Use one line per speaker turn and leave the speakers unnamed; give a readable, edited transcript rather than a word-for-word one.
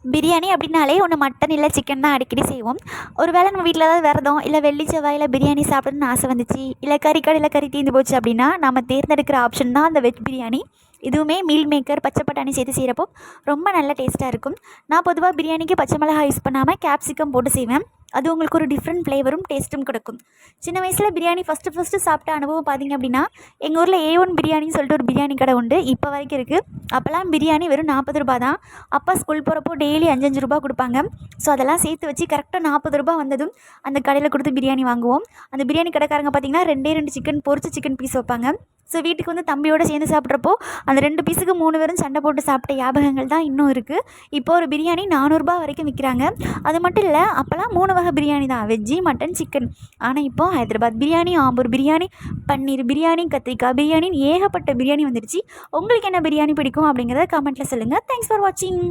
பிரியாணி அப்படின்னாலே ஒன்று மட்டன் இல்லை சிக்கன் தான் அடிக்கடி செய்வோம். ஒரு வேளை நம்ம வீட்டில் ஏதாவது விரதம் இல்லை வெள்ளி செவ்வாயில் பிரியாணி சாப்பிடணும்னு ஆசை வந்துச்சு, இல்லை கறிக்கடையில் கறி தீர்ந்து போச்சு அப்படின்னா நம்ம தேர்ந்தெடுக்கிற ஆப்ஷன் தான் அந்த வெஜ் பிரியாணி. இதுவுமே மீல் மேக்கர் பச்சை பட்டாணி சேர்த்து செய்கிறப்போ ரொம்ப நல்ல டேஸ்ட்டாக இருக்கும். நான் பொதுவாக பிரியாணிக்கு பச்சை மிளகாய் யூஸ் பண்ணாமல் கேப்சிகம் போட்டு செய்வேன். அது உங்களுக்கு ஒரு டிஃப்ரெண்ட் ஃப்ளேவரும் டேஸ்ட்டும் கொடுக்கும். சின்ன வயசில் பிரியாணி ஃபஸ்ட்டு சாப்பிட்ட அனுபவம் பார்த்திங்க அப்படின்னா, எங்கள் ஊரில் A1 பிரியாணின்னு சொல்லிட்டு ஒரு பிரியாணி கடை உண்டு, இப்போ வரைக்கும் இருக்குது. அப்போல்லாம் பிரியாணி வெறும் 40 ரூபா தான். அப்பா ஸ்கூல் போகிறப்போ டெய்லி 5 ரூபா கொடுப்பாங்க. ஸோ அதெல்லாம் சேர்த்து வச்சு கரெக்டாக 40 ரூபா வந்ததும் அந்த கடையில் கொடுத்து பிரியாணி வாங்குவோம். அந்த பிரியாணி கடைக்காரங்க பார்த்திங்கன்னா 2 சிக்கன் பொரிச்ச சிக்கன் பீஸ் வைப்பாங்க. ஸோ வீட்டுக்கு வந்து தம்பியோடு சேர்ந்து சாப்பிட்றப்போ அந்த 2 பீஸுக்கு 3 பேரும் சண்டை போட்டு சாப்பிட்ட ஞாபகங்கள் தான் இன்னும் இருக்குது. இப்போ ஒரு பிரியாணி 400 ரூபா வரைக்கும் விற்கிறாங்க. அது மட்டும் இல்லை, அப்போல்லாம் 3 வகை பிரியாணி தான், வெஜ்ஜி மட்டன் சிக்கன். ஆனால் இப்போது ஹைதராபாத் பிரியாணி, ஆம்பூர் பிரியாணி, பன்னீர் பிரியாணி, கத்திரிக்காய் பிரியாணின்னு ஏகப்பட்ட பிரியாணி வந்துடுச்சு. உங்களுக்கு என்ன பிரியாணி பிடிக்கும் அப்படிங்கிறத கமெண்ட்டில் சொல்லுங்கள். தேங்க்ஸ் ஃபார் வாட்சிங்.